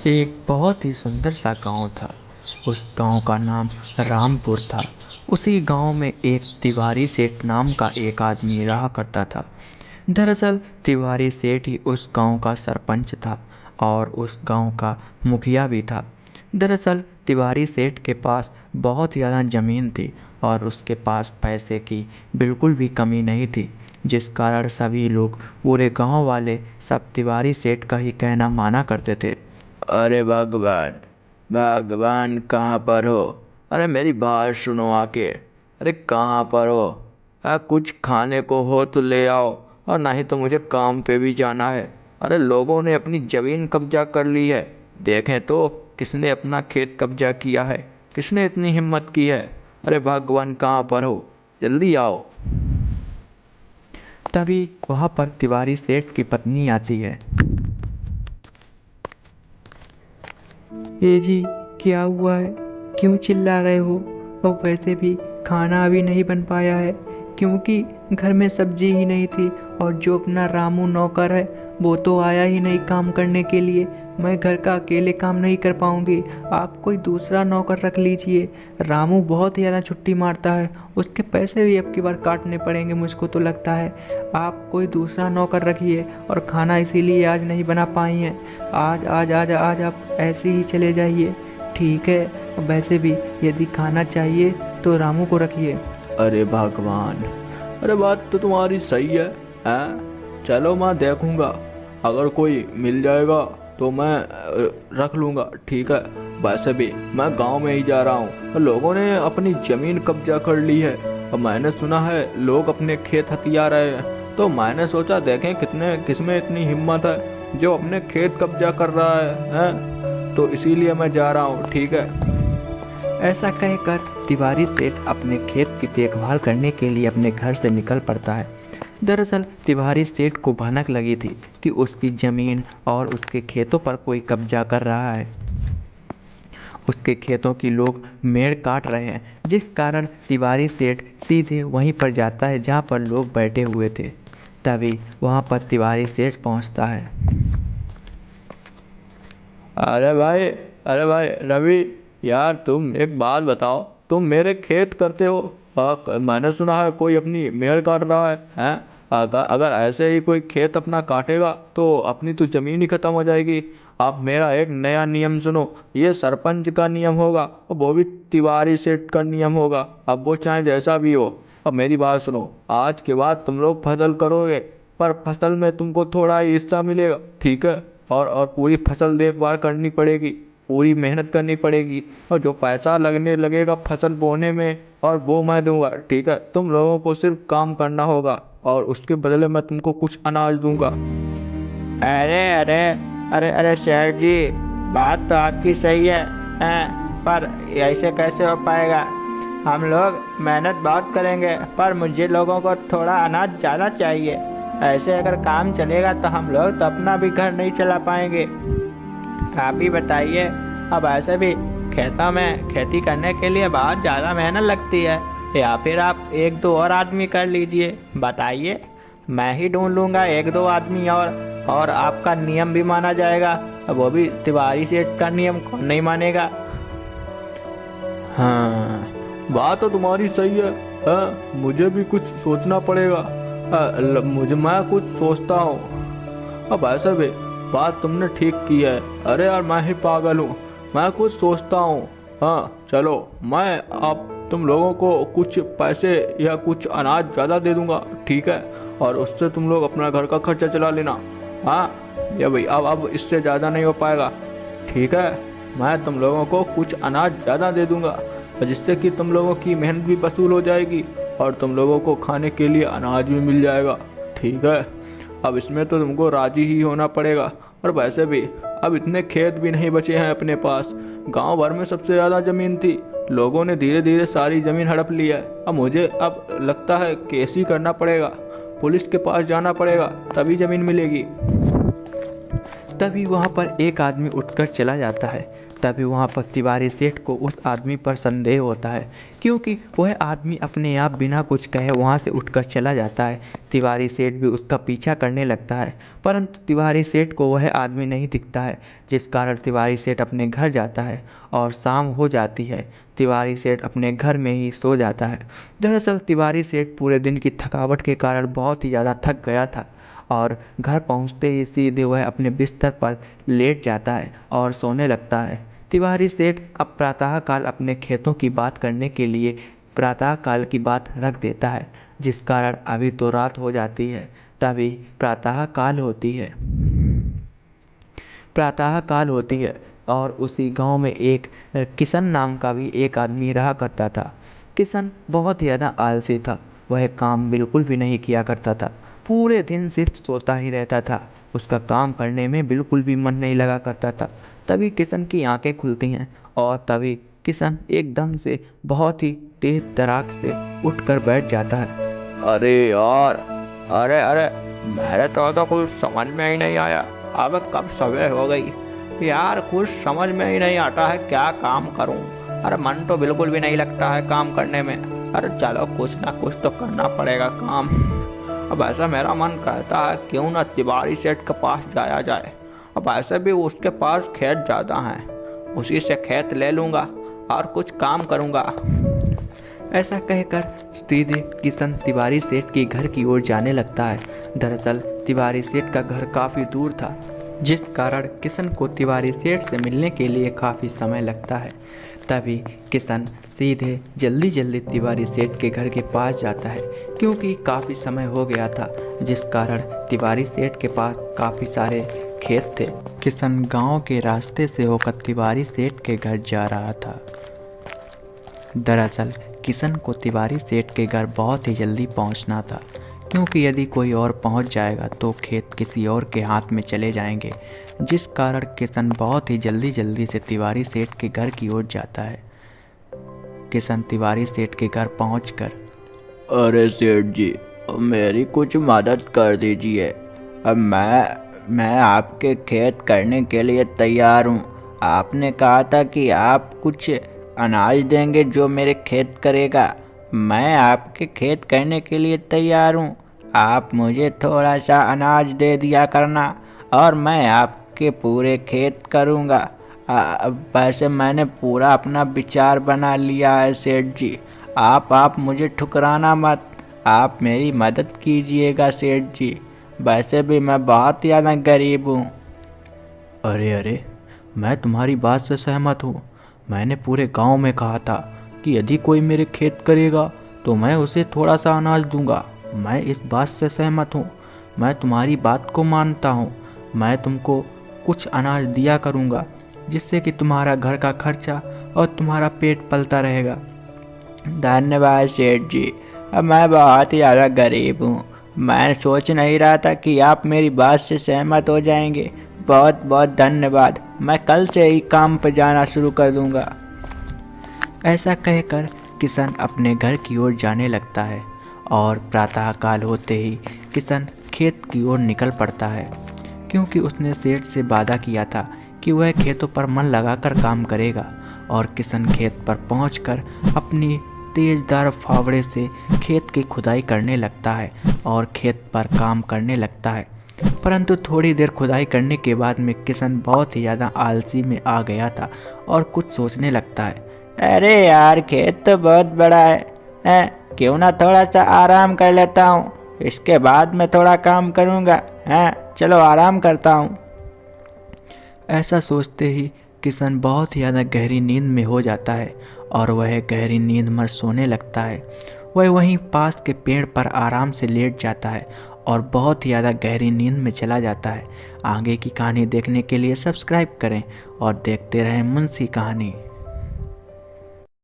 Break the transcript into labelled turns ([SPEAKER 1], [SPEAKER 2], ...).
[SPEAKER 1] एक बहुत ही सुंदर सा गांव था। उस गांव का नाम रामपुर था। उसी गांव में एक तिवारी सेठ नाम का एक आदमी रहा करता था। दरअसल तिवारी सेठ ही उस गांव का सरपंच था और उस गांव का मुखिया भी था। दरअसल तिवारी सेठ के पास बहुत ज़्यादा ज़मीन थी और उसके पास पैसे की बिल्कुल भी कमी नहीं थी, जिस कारण सभी लोग, पूरे गांव वाले सब तिवारी सेठ का ही कहना माना करते थे। अरे भगवान, भगवान कहाँ पर हो? अरे मेरी बात सुनो आके। अरे कहाँ पर हो? कुछ खाने को हो तो ले आओ, और नहीं तो मुझे काम पे भी जाना है। अरे लोगों ने अपनी जमीन कब्जा कर ली है। देखें तो किसने अपना खेत कब्जा किया है, किसने इतनी हिम्मत की है। अरे भगवान कहाँ पर हो? जल्दी आओ। तभी वहाँ पर तिवारी सेठ की पत्नी आती है। ए जी, क्या हुआ है? क्यों चिल्ला रहे हो? और वैसे भी खाना अभी नहीं बन पाया है, क्योंकि घर में सब्जी ही नहीं थी। और जो अपना रामू नौकर है वो तो आया ही नहीं काम करने के लिए। मैं घर का अकेले काम नहीं कर पाऊंगी, आप कोई दूसरा नौकर रख लीजिए। रामू बहुत ही ज़्यादा छुट्टी मारता है, उसके पैसे भी अब की बार काटने पड़ेंगे मुझको तो लगता है। आप कोई दूसरा नौकर रखिए, और खाना इसीलिए आज नहीं बना पाई हैं। आज आज आज आज आप ऐसे ही चले जाइए, ठीक है? वैसे भी यदि खाना चाहिए तो रामू को रखिए। अरे भगवान, अरे बात तो तुम्हारी सही है। चलो मैं देखूंगा, अगर कोई मिल जाएगा तो मैं रख लूंगा, ठीक है। वैसे भी मैं गांव में ही जा रहा हूँ और लोगों ने अपनी जमीन कब्जा कर ली है, और मैंने सुना है लोग अपने खेत हथिया रहे हैं। तो मैंने सोचा देखें कितने किसमें इतनी हिम्मत है जो अपने खेत कब्जा कर रहा है? तो इसीलिए मैं जा रहा हूँ, ठीक है। ऐसा कहकर तिवारी सेठ अपने खेत की देखभाल करने के लिए अपने घर से निकल पड़ता है। दरअसल तिवारी सेठ को भनक लगी थी कि उसकी जमीन और उसके खेतों पर कोई कब्जा कर रहा है। उसके खेतों की लोग मेड़ काट रहे हैं, जिस कारण तिवारी सेठ सीधे वहीं पर जाता है जहाँ पर लोग बैठे हुए थे। तभी वहाँ पर तिवारी सेठ पहुँचता है। अरे भाई, अरे भाई रवि, यार तुम एक बात बताओ, तुम मेरे खेत करते हो? मैंने सुना है कोई अपनी मेड़ काट रहा है, हैं? अगर ऐसे ही कोई खेत अपना काटेगा तो अपनी तो जमीन ही खत्म हो जाएगी। आप मेरा एक नया नियम सुनो, ये सरपंच का नियम होगा और वो भी तिवारी सेठ का नियम होगा। अब वो चाहे जैसा भी हो। अब मेरी बात सुनो, आज के बाद तुम लोग फसल करोगे, पर फसल में तुमको थोड़ा ही हिस्सा मिलेगा, ठीक है। और पूरी फसल देखभाल करनी पड़ेगी, पूरी मेहनत करनी पड़ेगी, और जो पैसा लगने लगेगा फसल बोने में, और वो मैं दूंगा, ठीक है। तुम लोगों को सिर्फ काम करना होगा और उसके बदले मैं तुमको कुछ अनाज दूंगा। अरे अरे, अरे अरे शेठ जी, बात तो आपकी सही है, पर ऐसे कैसे हो पाएगा? हम लोग मेहनत बहुत करेंगे, पर मुझे लोगों को थोड़ा अनाज ज़्यादा चाहिए। ऐसे अगर काम चलेगा तो हम लोग तो अपना भी घर नहीं चला पाएंगे। आप ही बताइए, अब ऐसे भी खेतों में खेती करने के लिए बहुत ज़्यादा मेहनत लगती है, या फिर आप एक दो और आदमी कर लीजिए। बताइए, मैं ही ढूंढ लूँगा एक दो आदमी, और आपका नियम भी माना जाएगा। वो भी तिवारी सेठ का नियम कौन नहीं मानेगा? हाँ, बात तो तुम्हारी सही है। मुझे भी कुछ सोचना पड़ेगा। मैं कुछ सोचता हूँ। अब ऐसे भी बात तुमने ठीक की है। अरे यार, मैं ही पागल हूँ, मैं कुछ सोचता हूँ। हाँ चलो, मैं अब तुम लोगों को कुछ पैसे या कुछ अनाज ज़्यादा दे दूंगा, ठीक है। और उससे तुम लोग अपना घर का खर्चा चला लेना। हाँ या भाई, अब इससे ज़्यादा नहीं हो पाएगा, ठीक है। मैं तुम लोगों को कुछ अनाज ज़्यादा दे दूंगा, जिससे कि तुम लोगों की मेहनत भी वसूल हो जाएगी और तुम लोगों को खाने के लिए अनाज भी मिल जाएगा, ठीक है। अब इसमें तो तुमको राजी ही होना पड़ेगा। और वैसे भी अब इतने खेत भी नहीं बचे हैं अपने पास। गांव भर में सबसे ज़्यादा ज़मीन थी, लोगों ने धीरे धीरे सारी ज़मीन हड़प ली है। अब मुझे अब लगता है केस ही करना पड़ेगा, पुलिस के पास जाना पड़ेगा, तभी ज़मीन मिलेगी। तभी वहाँ पर एक आदमी उठकर चला जाता है। तभी वहाँ पर तिवारी सेठ को उस आदमी पर संदेह होता है, क्योंकि वह आदमी अपने आप बिना कुछ कहे वहाँ से उठकर चला जाता है। तिवारी सेठ भी उसका पीछा करने लगता है, परंतु तिवारी सेठ को वह आदमी नहीं दिखता है, जिस कारण तिवारी सेठ अपने घर जाता है और शाम हो जाती है। तिवारी सेठ अपने घर में ही सो जाता है। दरअसल तिवारी सेठ पूरे दिन की थकावट के कारण बहुत ही ज़्यादा थक गया था और घर पहुंचते ही सीधे वह अपने बिस्तर पर लेट जाता है और सोने लगता है। तिवारी सेठ अब प्रातःकाल अपने खेतों की बात करने के लिए प्रातःकाल की बात रख देता है, जिस कारण अभी तो रात हो जाती है। तभी प्रातःकाल होती है और उसी गांव में एक किशन नाम का भी एक आदमी रहा करता था। किशन बहुत ही ज़्यादा आलसी था। वह काम बिल्कुल भी नहीं किया करता था, पूरे दिन सिर्फ सोता ही रहता था। उसका काम करने में बिल्कुल भी मन नहीं लगा करता था। तभी किशन की आंखें खुलती हैं और तभी किशन एकदम से बहुत ही तेज तराक से उठकर बैठ जाता है।
[SPEAKER 2] अरे यार, अरे अरे, मेरे तो कुछ समझ में ही नहीं आया। अब कब सुबह हो गई यार, कुछ समझ में ही नहीं आता है क्या काम करूं। अरे मन तो बिल्कुल भी नहीं लगता है काम करने में। अरे चलो कुछ ना कुछ तो करना पड़ेगा काम। अब ऐसा मेरा मन कहता है क्यों ना तिवारी सेठ के पास जाया जाए। अब ऐसे भी उसके पास खेत ज़्यादा हैं, उसी से खेत ले लूँगा और कुछ काम करूँगा।
[SPEAKER 1] ऐसा कहकर सीधे किशन तिवारी सेठ के घर की ओर जाने लगता है। दरअसल तिवारी सेठ का घर काफ़ी दूर था, जिस कारण किशन को तिवारी सेठ से मिलने के लिए काफ़ी समय लगता है। तभी किशन सीधे जल्दी जल्दी तिवारी सेठ के घर के पास जाता है, क्योंकि काफ़ी समय हो गया था, जिस कारण तिवारी सेठ के पास काफ़ी सारे खेत थे। किशन गांव के रास्ते से होकर तिवारी सेठ के घर जा रहा था। दरअसल किशन को तिवारी सेठ के घर बहुत ही जल्दी पहुंचना था, क्योंकि यदि कोई और पहुंच जाएगा तो खेत किसी और के हाथ में चले जाएंगे, जिस कारण किशन बहुत ही जल्दी से तिवारी सेठ के घर की ओर जाता है। किशन तिवारी सेठ के घर पहुंचकर,
[SPEAKER 2] अरे सेठ जी, मेरी कुछ मदद कर दीजिए। अब मैं आपके खेत करने के लिए तैयार हूँ। आपने कहा था कि आप कुछ अनाज देंगे जो मेरे खेत करेगा। मैं आपके खेत करने के लिए तैयार हूँ। आप मुझे थोड़ा सा अनाज दे दिया करना और मैं आपके पूरे खेत करूँगा। वैसे मैंने पूरा अपना विचार बना लिया है सेठ जी। आप मुझे ठुकराना मत। आप मेरी मदद कीजिएगा सेठ जी। वैसे भी मैं बहुत ज़्यादा गरीब हूँ।
[SPEAKER 1] अरे अरे, मैं तुम्हारी बात से सहमत हूँ। मैंने पूरे गांव में कहा था कि यदि कोई मेरे खेत करेगा तो मैं उसे थोड़ा सा अनाज दूंगा। मैं इस बात से सहमत हूँ। मैं तुम्हारी बात को मानता हूँ। मैं तुमको कुछ अनाज दिया करूँगा, जिससे कि तुम्हारा घर का खर्चा और तुम्हारा पेट पलता रहेगा।
[SPEAKER 2] धन्यवाद सेठ जी। अब मैं बहुत ही ज़्यादा गरीब हूँ। मैं सोच नहीं रहा था कि आप मेरी बात से सहमत हो जाएंगे। बहुत बहुत धन्यवाद। मैं कल से ही काम पर जाना शुरू कर दूंगा।
[SPEAKER 1] ऐसा कहकर किशन अपने घर की ओर जाने लगता है और प्रातःकाल होते ही किशन खेत की ओर निकल पड़ता है, क्योंकि उसने सेठ से वादा किया था कि वह खेतों पर मन लगाकर काम करेगा। और किशन खेत पर पहुंचकर अपनी तेजदार फावड़े से खेत की खुदाई करने लगता है और खेत पर काम करने लगता है। परंतु थोड़ी देर खुदाई करने के बाद में किशन बहुत ही ज़्यादा आलसी में आ गया था और कुछ सोचने लगता है।
[SPEAKER 2] अरे यार, खेत तो बहुत बड़ा है, क्यों ना थोड़ा सा आराम कर लेता हूँ। इसके बाद मैं थोड़ा काम करूँगा। चलो आराम करता हूँ।
[SPEAKER 1] ऐसा सोचते ही किशन बहुत ही ज़्यादा गहरी नींद में हो जाता है और वह गहरी नींद में सोने लगता है। वह वहीं पास के पेड़ पर आराम से लेट जाता है और बहुत ही ज़्यादा गहरी नींद में चला जाता है। आगे की कहानी देखने के लिए सब्सक्राइब करें और देखते रहें मुंशी कहानी।